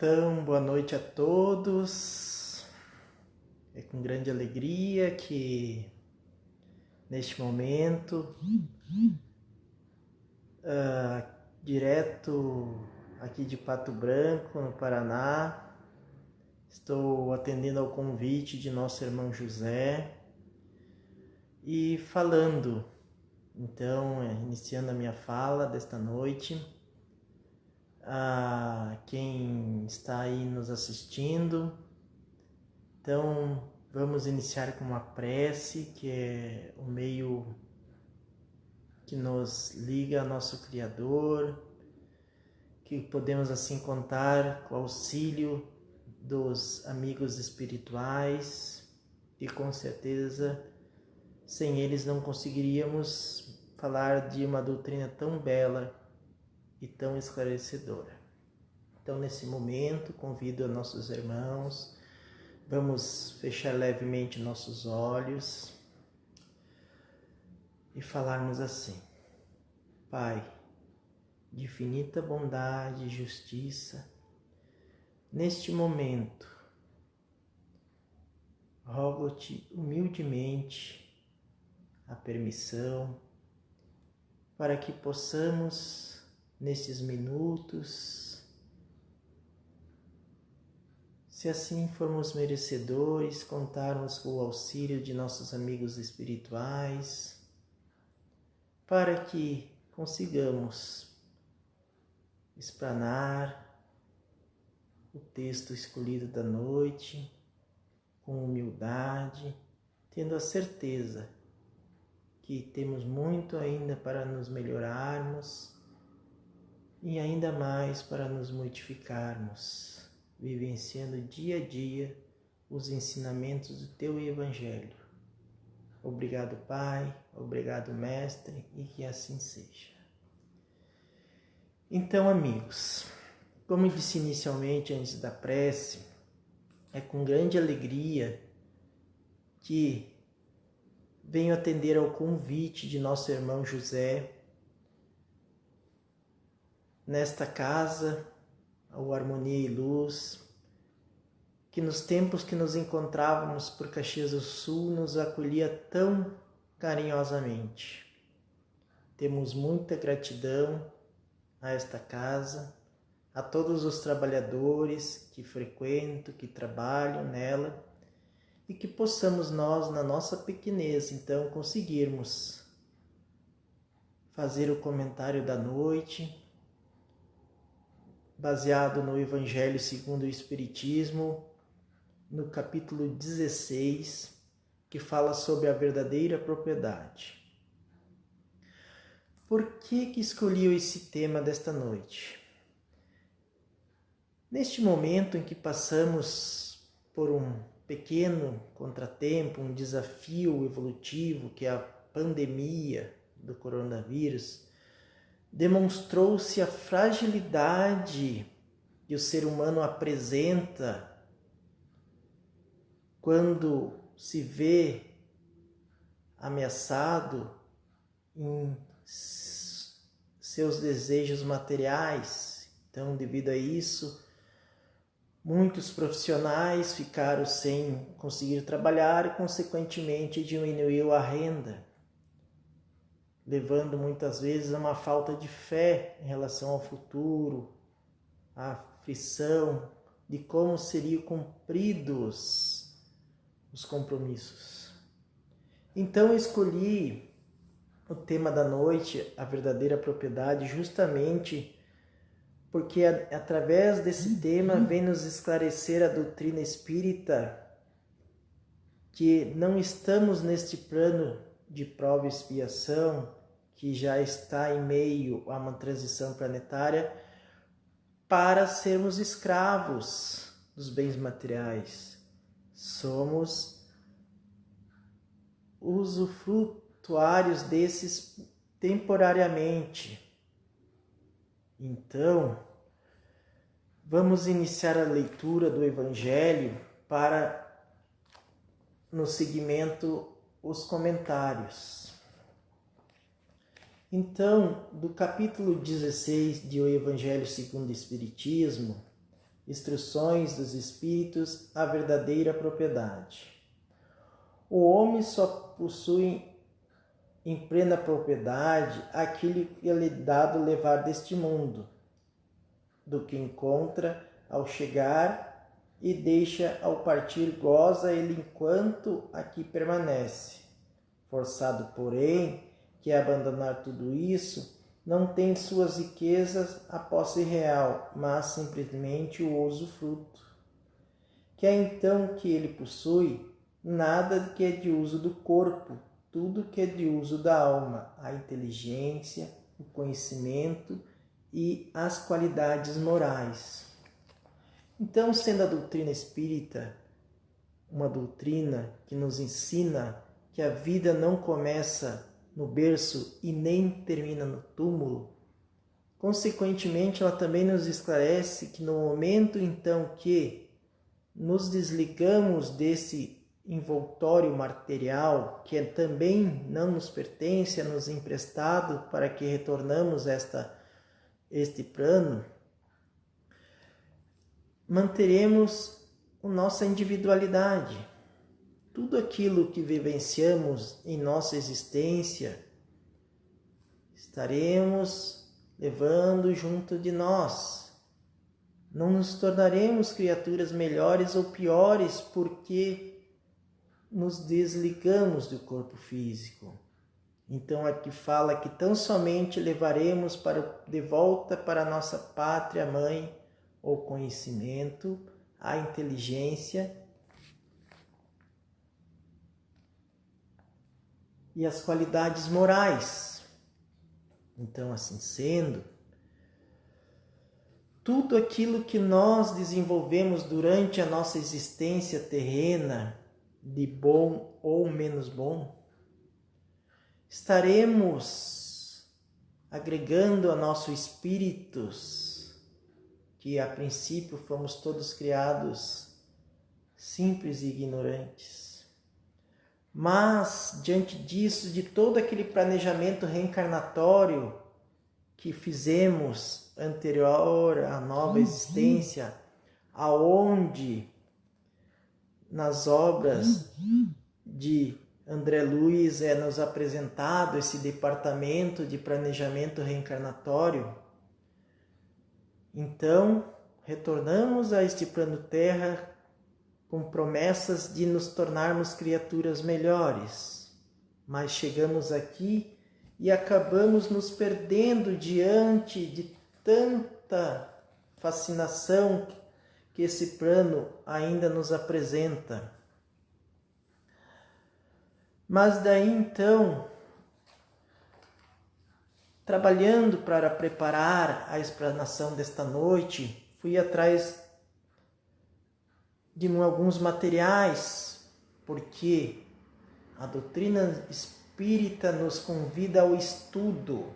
Então, boa noite a todos. É com grande alegria que, neste momento, direto aqui de Pato Branco, no Paraná, estou atendendo ao convite de nosso irmão José e falando, então, iniciando a minha fala desta noite, a quem está aí nos assistindo. Então, vamos iniciar com uma prece, que é o meio que nos liga ao nosso Criador, que podemos assim contar com o auxílio dos amigos espirituais e com certeza sem eles não conseguiríamos falar de uma doutrina tão bela e tão esclarecedora. Então, nesse momento, convido a nossos irmãos, vamos fechar levemente nossos olhos e falarmos assim: Pai, de infinita bondade e justiça, neste momento, rogo-te humildemente a permissão para que possamos, nesses minutos, se assim formos merecedores, contarmos com o auxílio de nossos amigos espirituais, para que consigamos explanar o texto escolhido da noite com humildade, tendo a certeza que temos muito ainda para nos melhorarmos e ainda mais para nos mortificarmos, vivenciando dia a dia os ensinamentos do Teu Evangelho. Obrigado, Pai, obrigado, Mestre, e que assim seja. Então, amigos, como disse inicialmente antes da prece, é com grande alegria que venho atender ao convite de nosso irmão José nesta casa, ao Harmonia e Luz, que nos tempos que nos encontrávamos por Caxias do Sul nos acolhia tão carinhosamente. Temos muita gratidão a esta casa, a todos os trabalhadores que frequentam, que trabalham nela, e que possamos nós, na nossa pequenez, então, conseguirmos fazer o comentário da noite, baseado no Evangelho segundo o Espiritismo, no capítulo 16, que fala sobre a verdadeira propriedade. Por que escolhi esse tema desta noite? Neste momento em que passamos por um pequeno contratempo, um desafio evolutivo, que é a pandemia do coronavírus, demonstrou-se a fragilidade que o ser humano apresenta quando se vê ameaçado em seus desejos materiais. Então, devido a isso, muitos profissionais ficaram sem conseguir trabalhar e, consequentemente, diminuiu a renda, levando muitas vezes a uma falta de fé em relação ao futuro, a aflição de como seriam cumpridos os compromissos. Então eu escolhi o tema da noite, a verdadeira propriedade, justamente porque através desse tema vem nos esclarecer a doutrina espírita que não estamos neste plano de prova e expiação, que já está em meio a uma transição planetária, para sermos escravos dos bens materiais. Somos usufrutuários desses temporariamente. Então, vamos iniciar a leitura do Evangelho para, no seguimento, os comentários. Então, do capítulo 16 de O Evangelho segundo o Espiritismo, instruções dos espíritos, a verdadeira propriedade. O homem só possui em plena propriedade aquilo que lhe é dado levar deste mundo, do que encontra ao chegar e deixa ao partir, goza ele enquanto aqui permanece. Forçado, porém, que abandonar tudo isso, não tem suas riquezas a posse real, mas simplesmente o usufruto. Que é então que ele possui nada que é de uso do corpo, tudo que é de uso da alma, a inteligência, o conhecimento e as qualidades morais. Então, sendo a doutrina espírita uma doutrina que nos ensina que a vida não começa no berço e nem termina no túmulo, consequentemente ela também nos esclarece que no momento então que nos desligamos desse envoltório material, que também não nos pertence, é nos emprestado para que retornamos este plano, manteremos a nossa individualidade. Tudo aquilo que vivenciamos em nossa existência, estaremos levando junto de nós. Não nos tornaremos criaturas melhores ou piores porque nos desligamos do corpo físico. Então aqui fala que tão somente levaremos de volta para a nossa pátria mãe o conhecimento, a inteligência e as qualidades morais. Então, assim sendo, tudo aquilo que nós desenvolvemos durante a nossa existência terrena, de bom ou menos bom, estaremos agregando a nossos espíritos, que a princípio fomos todos criados simples e ignorantes. Mas, diante disso, de todo aquele planejamento reencarnatório que fizemos anterior à nova existência, aonde nas obras de André Luiz é nos apresentado esse departamento de planejamento reencarnatório, então retornamos a este plano Terra com promessas de nos tornarmos criaturas melhores, mas chegamos aqui e acabamos nos perdendo diante de tanta fascinação que esse plano ainda nos apresenta. Mas daí então, trabalhando para preparar a explanação desta noite, fui atrás de alguns materiais, porque a doutrina espírita nos convida ao estudo,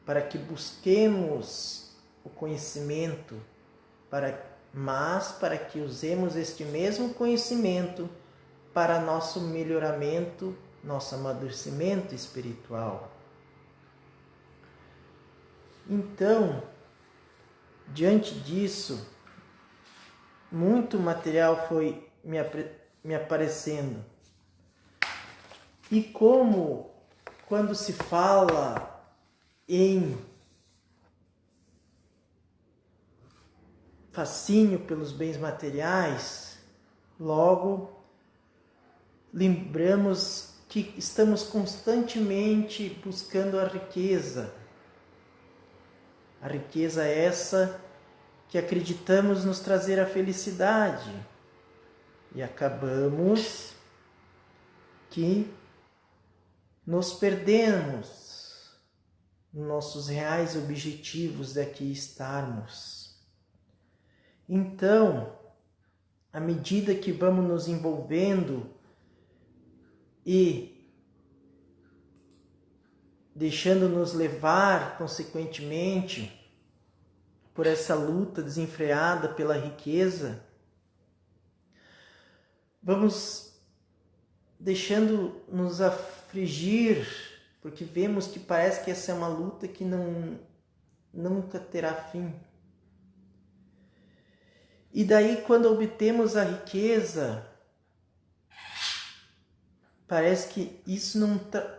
para que busquemos o conhecimento, mas para que usemos este mesmo conhecimento para nosso melhoramento, nosso amadurecimento espiritual. Então, diante disso, muito material foi me aparecendo. E como, quando se fala em fascínio pelos bens materiais, logo lembramos que estamos constantemente buscando a riqueza. A riqueza é essa que acreditamos nos trazer a felicidade. E acabamos que nos perdemos nossos reais objetivos daqui estarmos. Então, à medida que vamos nos envolvendo e deixando-nos levar, consequentemente, por essa luta desenfreada pela riqueza, vamos deixando-nos afligir, porque vemos que parece que essa é uma luta que nunca terá fim. E daí, quando obtemos a riqueza, parece que isso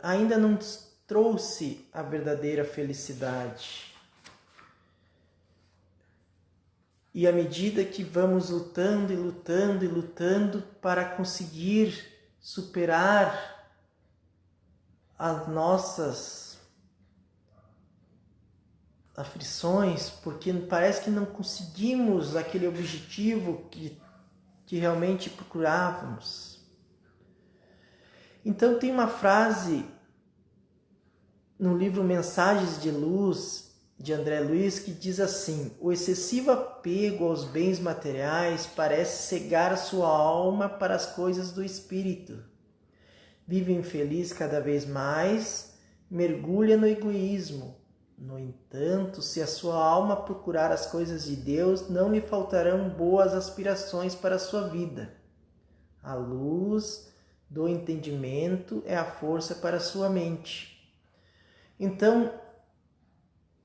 ainda não trouxe a verdadeira felicidade. E à medida que vamos lutando e lutando e lutando para conseguir superar as nossas aflições, porque parece que não conseguimos aquele objetivo que realmente procurávamos. Então tem uma frase no livro Mensagens de Luz, de André Luiz, que diz assim: o excessivo apego aos bens materiais parece cegar a sua alma para as coisas do espírito. Vive infeliz cada vez mais, mergulha no egoísmo. No entanto, se a sua alma procurar as coisas de Deus, não lhe faltarão boas aspirações para a sua vida. A luz do entendimento é a força para a sua mente. Então,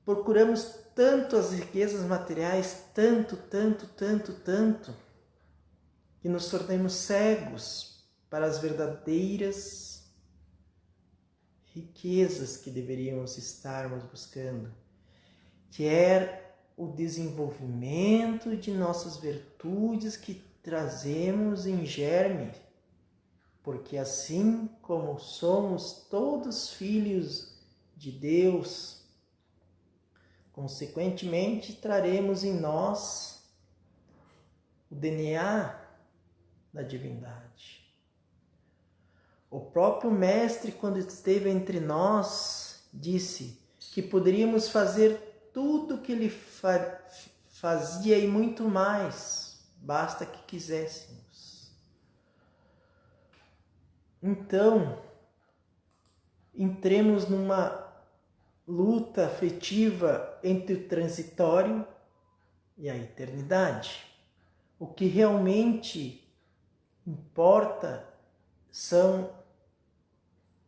procuramos tanto as riquezas materiais, tanto, que nos tornamos cegos para as verdadeiras riquezas que deveríamos estarmos buscando, que é o desenvolvimento de nossas virtudes que trazemos em germe, porque assim como somos todos filhos de Deus, consequentemente traremos em nós o DNA da divindade. O próprio Mestre, quando esteve entre nós, disse que poderíamos fazer tudo o que ele fazia e muito mais, basta que quiséssemos. Então, entremos numa luta afetiva entre o transitório e a eternidade. O que realmente importa são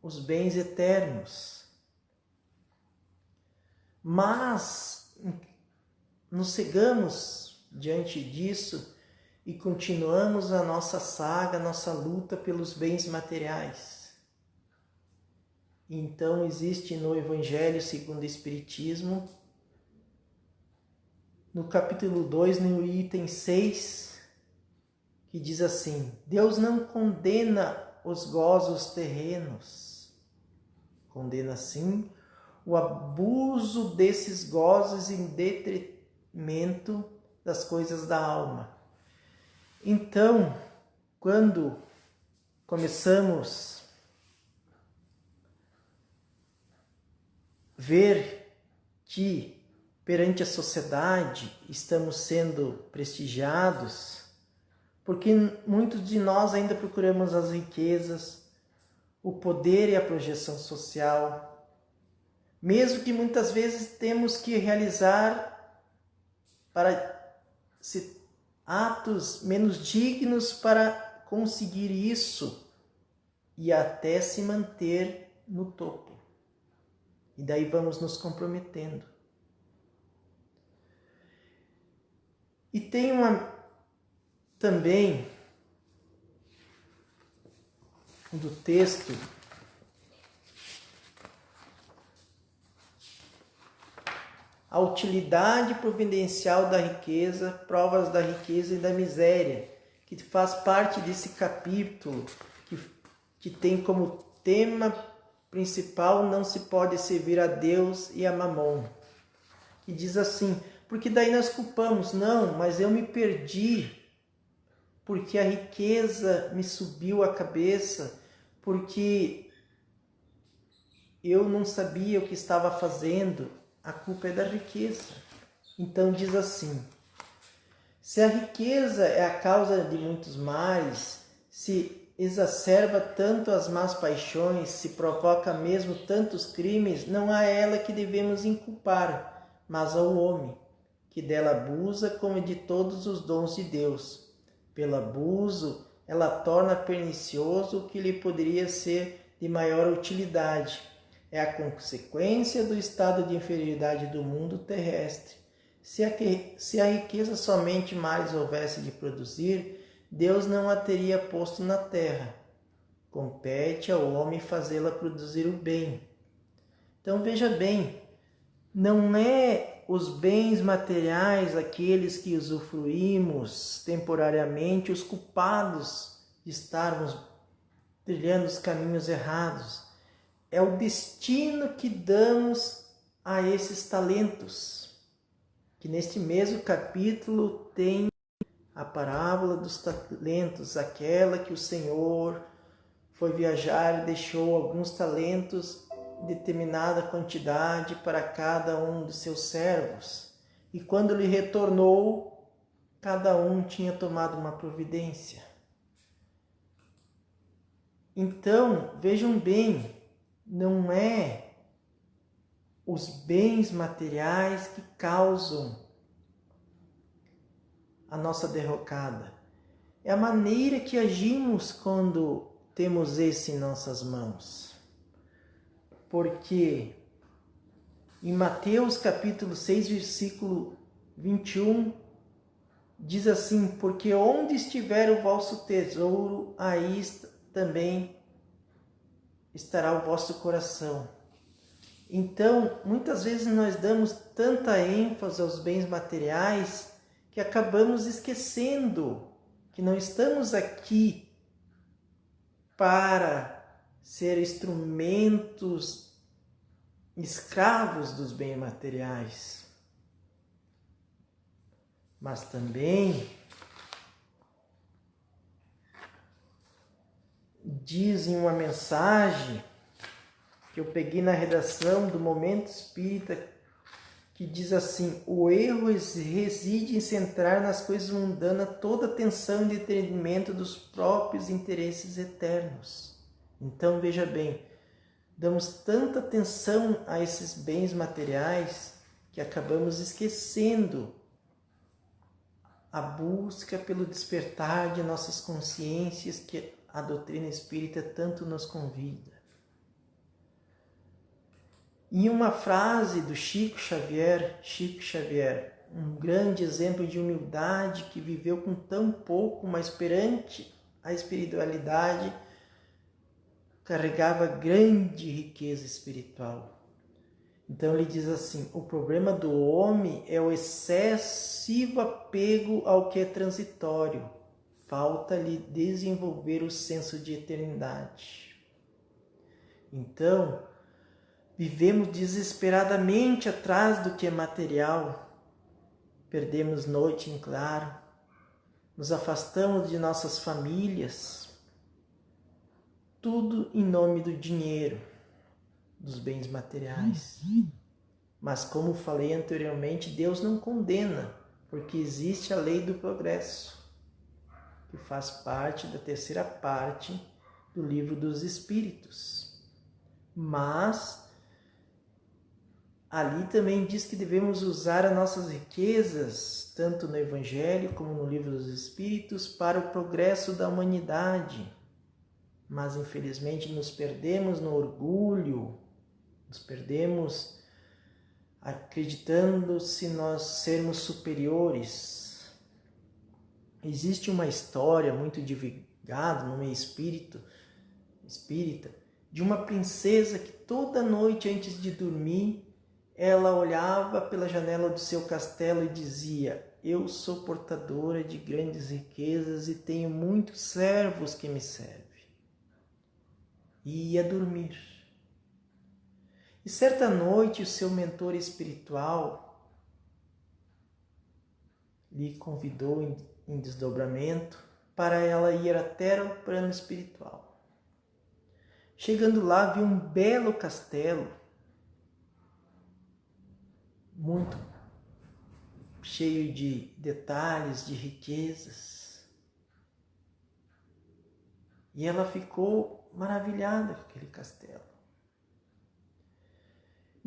os bens eternos. Mas nos cegamos diante disso e continuamos a nossa saga, a nossa luta pelos bens materiais. Então existe no Evangelho segundo o Espiritismo, no capítulo 2, no item 6, que diz assim: Deus não condena os gozos terrenos, condena sim o abuso desses gozos em detrimento das coisas da alma. Então, quando começamos a ver que perante a sociedade estamos sendo prestigiados, porque muitos de nós ainda procuramos as riquezas, o poder e a projeção social, mesmo que muitas vezes temos que realizar atos menos dignos para conseguir isso e até se manter no topo. E daí vamos nos comprometendo. E tem também do texto a utilidade providencial da riqueza, provas da riqueza e da miséria, que faz parte desse capítulo que tem como tema principal: não se pode servir a Deus e a Mamon. Que diz assim: porque daí nós culpamos, não, mas eu me perdi, porque a riqueza me subiu à cabeça, porque eu não sabia o que estava fazendo. A culpa é da riqueza. Então diz assim: se a riqueza é a causa de muitos males, se exacerba tanto as más paixões, se provoca mesmo tantos crimes, não a ela que devemos inculpar, mas ao homem, que dela abusa como de todos os dons de Deus. Pelo abuso, ela torna pernicioso o que lhe poderia ser de maior utilidade. É a consequência do estado de inferioridade do mundo terrestre. Se a riqueza somente mais houvesse de produzir, Deus não a teria posto na terra. Compete ao homem fazê-la produzir o bem. Então veja bem, não é os bens materiais, aqueles que usufruímos temporariamente, os culpados de estarmos trilhando os caminhos errados. É o destino que damos a esses talentos, que neste mesmo capítulo tem a parábola dos talentos, aquela que o Senhor foi viajar e deixou alguns talentos, determinada quantidade para cada um dos seus servos. E quando ele retornou, cada um tinha tomado uma providência. Então, vejam bem, não é os bens materiais que causam a nossa derrocada. É a maneira que agimos quando temos esse em nossas mãos. Porque em Mateus capítulo 6, versículo 21, diz assim: porque onde estiver o vosso tesouro, aí também estará o vosso coração. Então, muitas vezes nós damos tanta ênfase aos bens materiais que acabamos esquecendo que não estamos aqui para ser instrumentos escravos dos bens materiais, mas também diz em uma mensagem que eu peguei na redação do Momento Espírita, que diz assim: o erro reside em centrar nas coisas mundanas toda a atenção e detrimento dos próprios interesses eternos. Então veja bem, damos tanta atenção a esses bens materiais que acabamos esquecendo a busca pelo despertar de nossas consciências que a doutrina espírita tanto nos convida. Em uma frase do Chico Xavier, um grande exemplo de humildade que viveu com tão pouco, mas perante a espiritualidade carregava grande riqueza espiritual. Então ele diz assim: o problema do homem é o excessivo apego ao que é transitório. Falta-lhe desenvolver o senso de eternidade. Então, vivemos desesperadamente atrás do que é material. Perdemos noite em claro. Nos afastamos de nossas famílias. Tudo em nome do dinheiro, dos bens materiais. Mas como falei anteriormente, Deus não condena, porque existe a lei do progresso, que faz parte da terceira parte do Livro dos Espíritos. Mas ali também diz que devemos usar as nossas riquezas, tanto no Evangelho como no Livro dos Espíritos, para o progresso da humanidade. Mas infelizmente nos perdemos no orgulho, nos perdemos acreditando-se nós sermos superiores. Existe uma história muito divulgada no meio espírita de uma princesa que toda noite antes de dormir ela olhava pela janela do seu castelo e dizia: eu sou portadora de grandes riquezas e tenho muitos servos que me servem. E ia dormir. E certa noite o seu mentor espiritual lhe convidou em desdobramento para ela ir até o plano espiritual. Chegando lá, viu um belo castelo, muito cheio de detalhes, de riquezas. E ela ficou maravilhada com aquele castelo.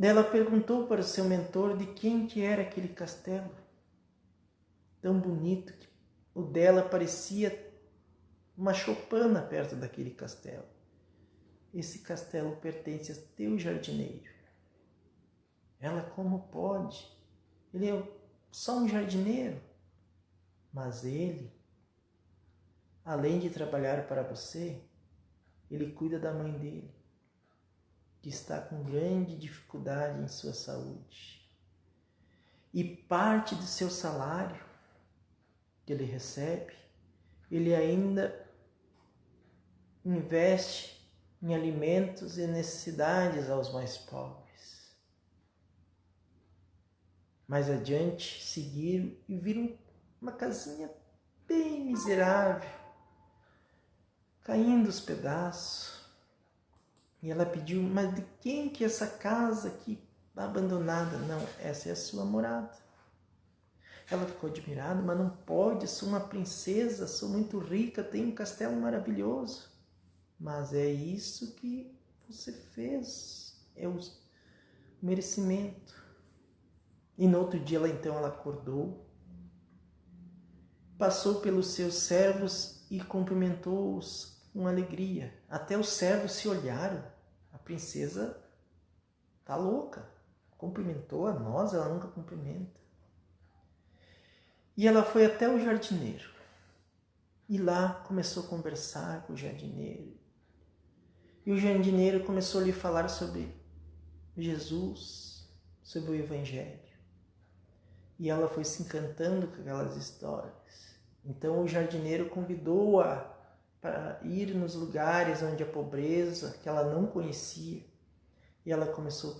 Ela perguntou para o seu mentor de quem que era aquele castelo. Tão bonito que o dela parecia uma choupana perto daquele castelo. Esse castelo pertence a teu jardineiro. Ela: como pode? Ele é o só um jardineiro, mas ele, além de trabalhar para você, ele cuida da mãe dele, que está com grande dificuldade em sua saúde. E parte do seu salário que ele recebe, ele ainda investe em alimentos e necessidades aos mais pobres. Mais adiante, seguiram e viram uma casinha bem miserável, caindo aos pedaços. E ela pediu, mas de quem que é essa casa aqui abandonada? Não, essa é a sua morada. Ela ficou admirada, mas não pode, sou uma princesa, sou muito rica, tenho um castelo maravilhoso. Mas é isso que você fez, é o merecimento. E no outro dia ela acordou, passou pelos seus servos e cumprimentou-os com alegria. Até os servos se olharam, a princesa tá louca, cumprimentou a nós, ela nunca cumprimenta. E ela foi até o jardineiro. E lá começou a conversar com o jardineiro. E o jardineiro começou a lhe falar sobre Jesus, sobre o Evangelho. E ela foi se encantando com aquelas histórias. Então o jardineiro convidou-a para ir nos lugares onde a pobreza, que ela não conhecia. E ela começou a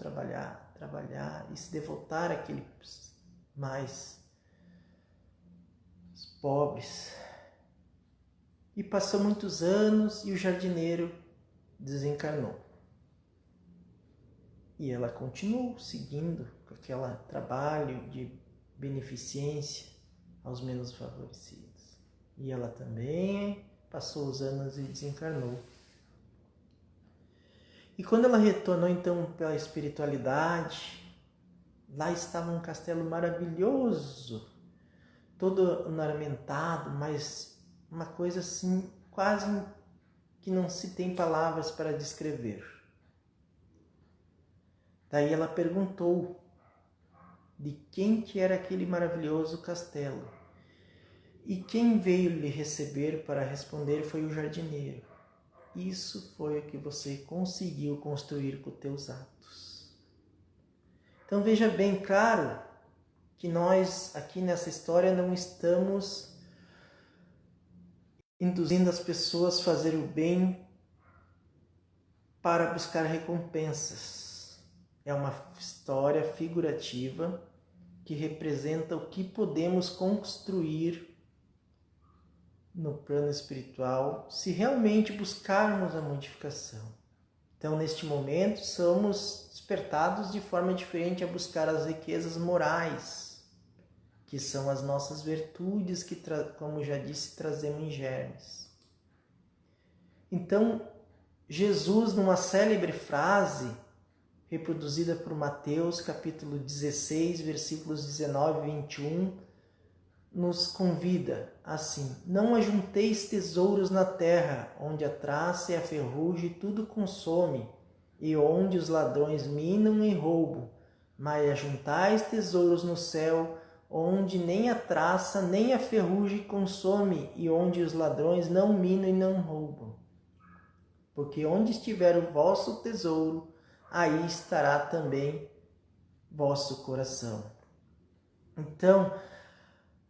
trabalhar e se devotar àqueles mais pobres. E passou muitos anos e o jardineiro desencarnou. E ela continuou seguindo com aquele trabalho de beneficência aos menos favorecidos. E ela também passou os anos e desencarnou. E quando ela retornou então pela espiritualidade, lá estava um castelo maravilhoso, todo ornamentado, mas uma coisa assim, quase que não se tem palavras para descrever. Daí ela perguntou de quem que era aquele maravilhoso castelo. E quem veio lhe receber para responder foi o jardineiro. Isso foi o que você conseguiu construir com teus atos. Então veja bem, claro, que nós aqui nessa história não estamos induzindo as pessoas a fazer o bem para buscar recompensas. É uma história figurativa que representa o que podemos construir no plano espiritual se realmente buscarmos a modificação. Então, neste momento, somos despertados de forma diferente a buscar as riquezas morais, que são as nossas virtudes que, como já disse, trazemos em germes. Então, Jesus, numa célebre frase reproduzida por Mateus, capítulo 16, versículos 19 e 21, nos convida assim: não ajunteis tesouros na terra, onde a traça e a ferrugem tudo consome, e onde os ladrões minam e roubam, mas ajuntais tesouros no céu, onde nem a traça nem a ferrugem consome, e onde os ladrões não minam e não roubam. Porque onde estiver o vosso tesouro, aí estará também vosso coração. Então,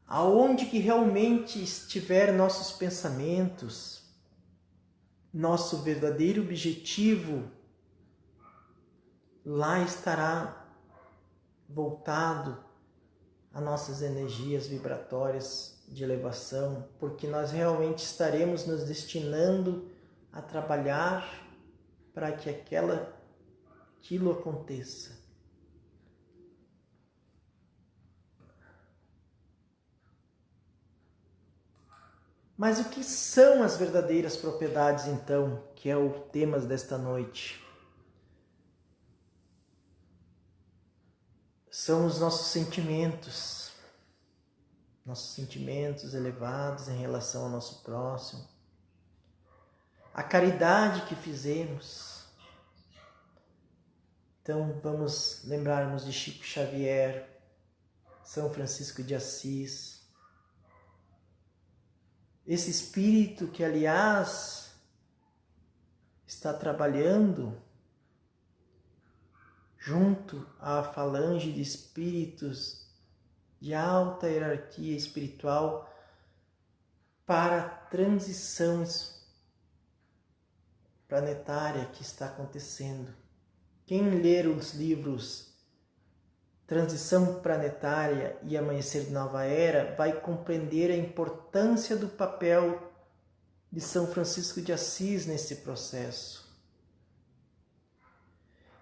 aonde que realmente estiver nossos pensamentos, nosso verdadeiro objetivo, lá estará voltado as nossas energias vibratórias de elevação, porque nós realmente estaremos nos destinando a trabalhar para que aquilo aconteça. Mas o que são as verdadeiras propriedades, então, que é o tema desta noite? São os nossos sentimentos elevados em relação ao nosso próximo, a caridade que fizemos. Então, vamos lembrarmos de Chico Xavier: São Francisco de Assis. Esse espírito que, aliás, está trabalhando junto à falange de espíritos de alta hierarquia espiritual para a transição planetária que está acontecendo. Quem ler os livros Transição Planetária e Amanhecer de Nova Era vai compreender a importância do papel de São Francisco de Assis nesse processo.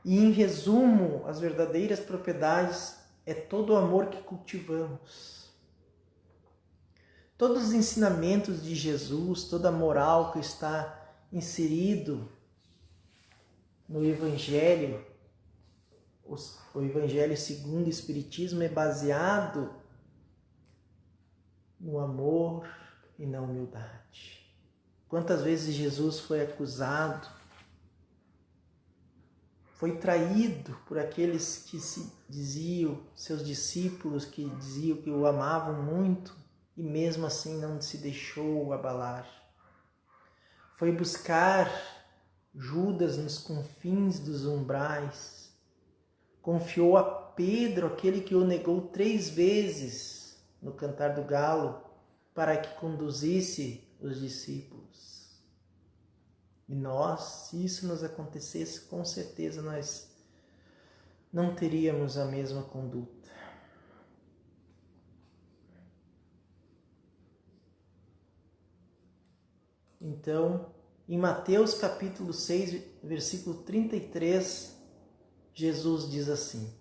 E, em resumo, as verdadeiras propriedades é todo o amor que cultivamos. Todos os ensinamentos de Jesus, toda a moral que está inserido no Evangelho, o Evangelho segundo o Espiritismo é baseado no amor e na humildade. Quantas vezes Jesus foi acusado, foi traído por aqueles que se diziam, seus discípulos que diziam que o amavam muito e mesmo assim não se deixou abalar. Foi buscar Judas nos confins dos umbrais. Confiou a Pedro, aquele que o negou 3 vezes no Cantar do Galo, para que conduzisse os discípulos. E nós, se isso nos acontecesse, com certeza nós não teríamos a mesma conduta. Então, em Mateus capítulo 6, versículo 33, Jesus diz assim: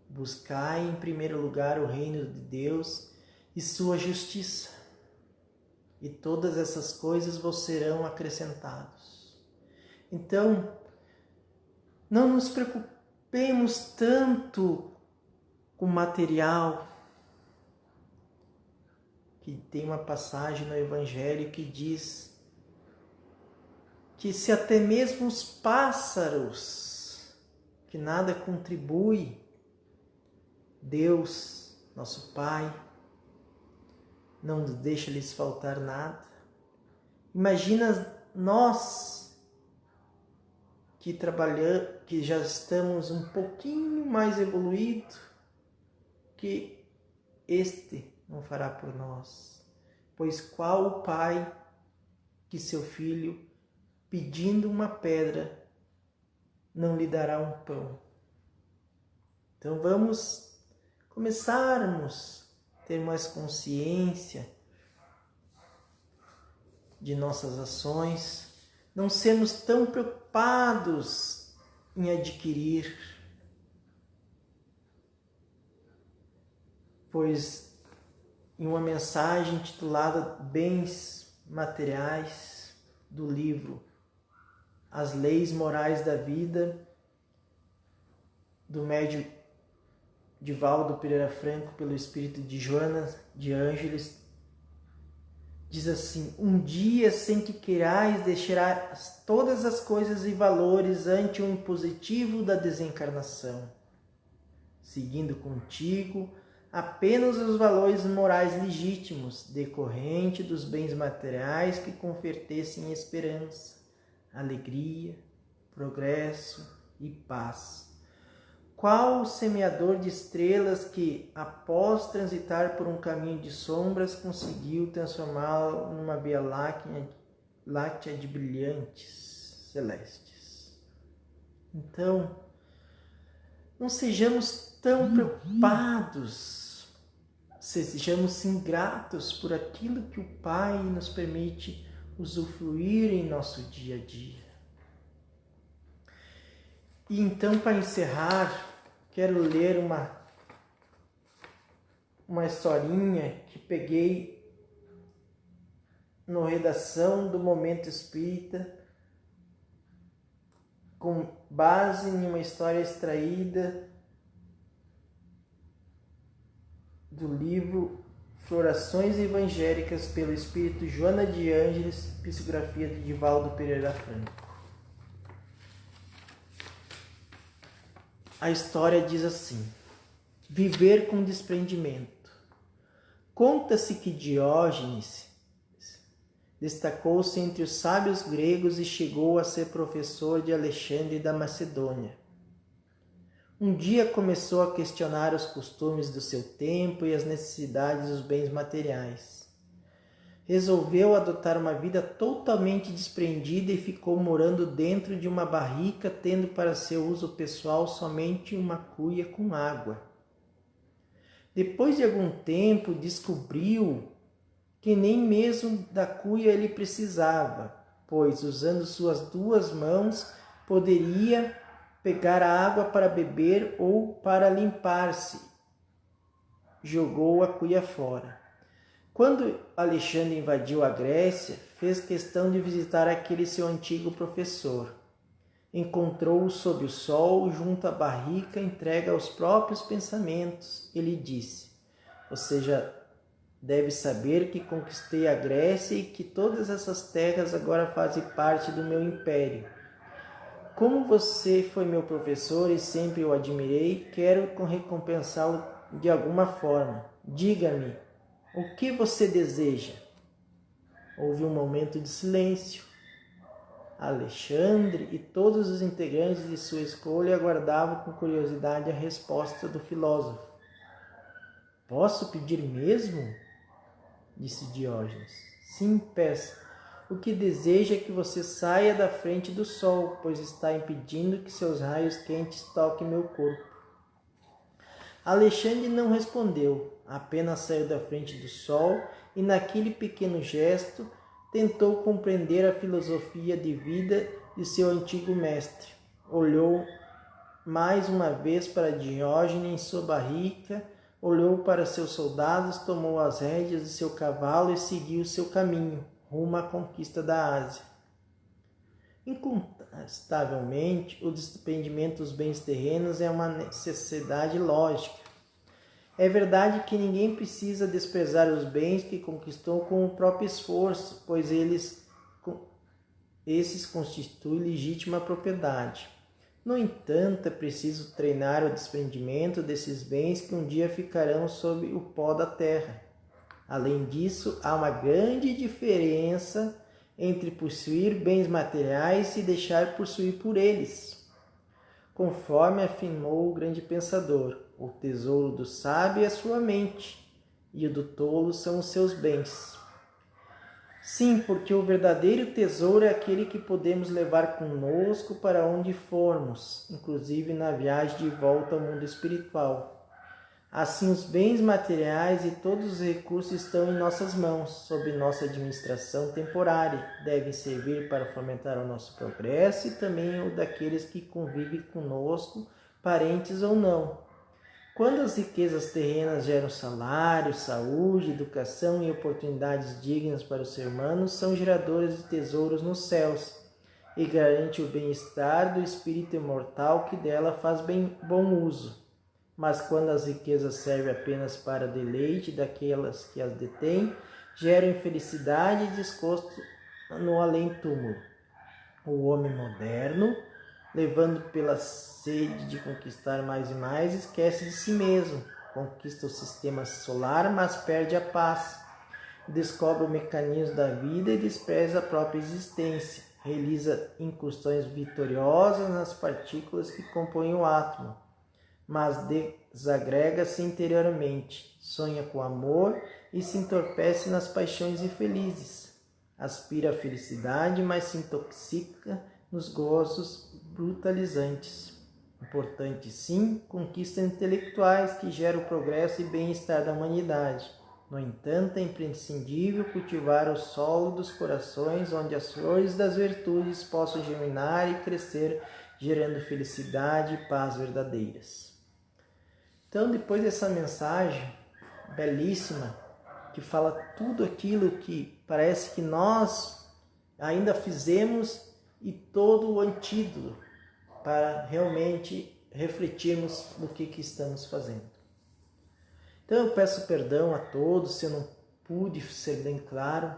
buscai em primeiro lugar o reino de Deus e sua justiça, e todas essas coisas vos serão acrescentadas. Então, não nos preocupemos tanto com o material, que tem uma passagem no Evangelho que diz que se até mesmo os pássaros, que nada contribui, Deus, nosso Pai, não nos deixa lhes faltar nada. Imagina nós que trabalhamos, que já estamos um pouquinho mais evoluídos, que este não fará por nós. Pois qual o pai que seu filho, pedindo uma pedra, não lhe dará um pão? Então vamos começarmos a ter mais consciência de nossas ações, não sermos tão preocupados em adquirir, pois em uma mensagem intitulada Bens Materiais, do livro As Leis Morais da Vida, do médium Divaldo Pereira Franco, pelo espírito de Joana de Ângeles, diz assim: um dia sem que queirais deixarás todas as coisas e valores ante o impositivo da desencarnação, seguindo contigo apenas os valores morais legítimos, decorrente dos bens materiais que convertessem em esperança, alegria, progresso e paz. Qual o semeador de estrelas que, após transitar por um caminho de sombras, conseguiu transformá-lo numa via láctea de brilhantes celestes? Então, não sejamos tão preocupados, sejamos sim gratos por aquilo que o Pai nos permite usufruir em nosso dia a dia. E então, para encerrar, quero ler uma historinha que peguei no Redação do Momento Espírita, com base em uma história extraída do livro Florações Evangélicas pelo espírito Joana de Ângeles, psicografia de Divaldo Pereira Franco. A história diz assim: Viver com desprendimento. Conta-se que Diógenes destacou-se entre os sábios gregos e chegou a ser professor de Alexandre da Macedônia. Um dia começou a questionar os costumes do seu tempo e as necessidades dos bens materiais. Resolveu adotar uma vida totalmente desprendida e ficou morando dentro de uma barrica, tendo para seu uso pessoal somente uma cuia com água. Depois de algum tempo, descobriu que nem mesmo da cuia ele precisava, pois, usando suas 2 mãos, poderia pegar a água para beber ou para limpar-se. Jogou a cuia fora. Quando Alexandre invadiu a Grécia, fez questão de visitar aquele seu antigo professor. Encontrou-o sob o sol, junto à barrica, entregue aos próprios pensamentos. Ele disse: "Você já deve saber que conquistei a Grécia e que todas essas terras agora fazem parte do meu império. Como você foi meu professor e sempre o admirei, quero recompensá-lo de alguma forma. Diga-me, o que você deseja?" Houve um momento de silêncio. Alexandre e todos os integrantes de sua escolha aguardavam com curiosidade a resposta do filósofo. "Posso pedir mesmo?" disse Diógenes. "Sim, peça. O que deseja é que você saia da frente do sol, pois está impedindo que seus raios quentes toquem meu corpo." Alexandre não respondeu, apenas saiu da frente do sol e, naquele pequeno gesto, tentou compreender a filosofia de vida de seu antigo mestre. Olhou mais uma vez para Diógenes em sua barrica, olhou para seus soldados, tomou as rédeas de seu cavalo e seguiu seu caminho, rumo à conquista da Ásia. Incontestavelmente, o desprendimento dos bens terrenos é uma necessidade lógica. É verdade que ninguém precisa desprezar os bens que conquistou com o próprio esforço, pois esses constituem legítima propriedade. No entanto, é preciso treinar o desprendimento desses bens que um dia ficarão sob o pó da terra. Além disso, há uma grande diferença entre possuir bens materiais e deixar possuir por eles. Conforme afirmou o grande pensador, o tesouro do sábio é a sua mente, e o do tolo são os seus bens. Sim, porque o verdadeiro tesouro é aquele que podemos levar conosco para onde formos, inclusive na viagem de volta ao mundo espiritual. Assim, os bens materiais e todos os recursos estão em nossas mãos, sob nossa administração temporária. Devem servir para fomentar o nosso progresso e também o daqueles que convivem conosco, parentes ou não. Quando as riquezas terrenas geram salário, saúde, educação e oportunidades dignas para o ser humano, são geradores de tesouros nos céus e garante o bem-estar do espírito imortal que dela faz bom uso. Mas quando as riquezas servem apenas para deleite daquelas que as detêm, geram infelicidade e desgosto no além-túmulo. O homem moderno, levando pela sede de conquistar mais e mais, esquece de si mesmo, conquista o sistema solar, mas perde a paz, descobre o mecanismo da vida e despreza a própria existência, realiza incursões vitoriosas nas partículas que compõem o átomo, mas desagrega-se interiormente, sonha com amor e se entorpece nas paixões infelizes. Aspira à felicidade, mas se intoxica nos gozos brutalizantes. Importante, sim, conquistas intelectuais que geram o progresso e bem-estar da humanidade. No entanto, é imprescindível cultivar o solo dos corações, onde as flores das virtudes possam germinar e crescer, gerando felicidade e paz verdadeiras. Então, depois dessa mensagem belíssima, que fala tudo aquilo que parece que nós ainda fizemos e todo o antídoto para realmente refletirmos no que estamos fazendo. Então, eu peço perdão a todos se eu não pude ser bem claro.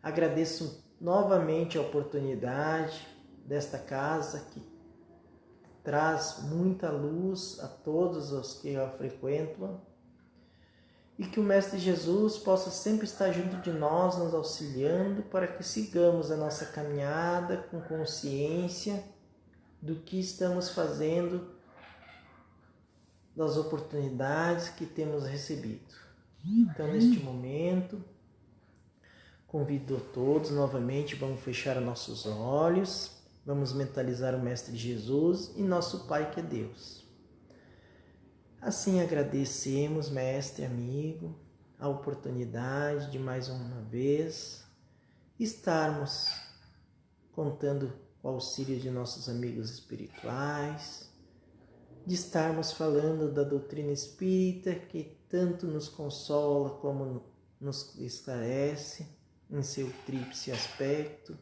Agradeço novamente a oportunidade desta casa que traz muita luz a todos os que a frequentam, e que o Mestre Jesus possa sempre estar junto de nós, nos auxiliando, para que sigamos a nossa caminhada com consciência do que estamos fazendo, das oportunidades que temos recebido. Então, neste momento, convido a todos novamente, vamos fechar nossos olhos, vamos mentalizar o Mestre Jesus e nosso Pai que é Deus. Assim agradecemos, Mestre, amigo, a oportunidade de mais uma vez estarmos contando com o auxílio de nossos amigos espirituais, de estarmos falando da doutrina espírita que tanto nos consola como nos esclarece em seu tríplice aspecto,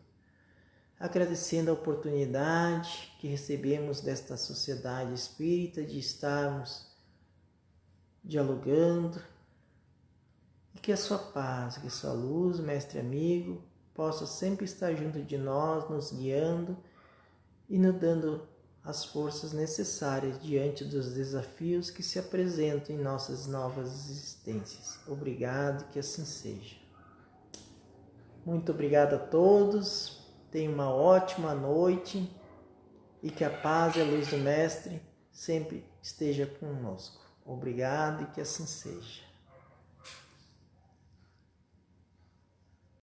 agradecendo a oportunidade que recebemos desta sociedade espírita de estarmos dialogando, e que a sua paz, que a sua luz, Mestre amigo, possa sempre estar junto de nós, nos guiando e nos dando as forças necessárias diante dos desafios que se apresentam em nossas novas existências. Obrigado, que assim seja. Muito obrigado a todos, tenham uma ótima noite e que a paz e a luz do Mestre sempre esteja conosco. Obrigado e que assim seja.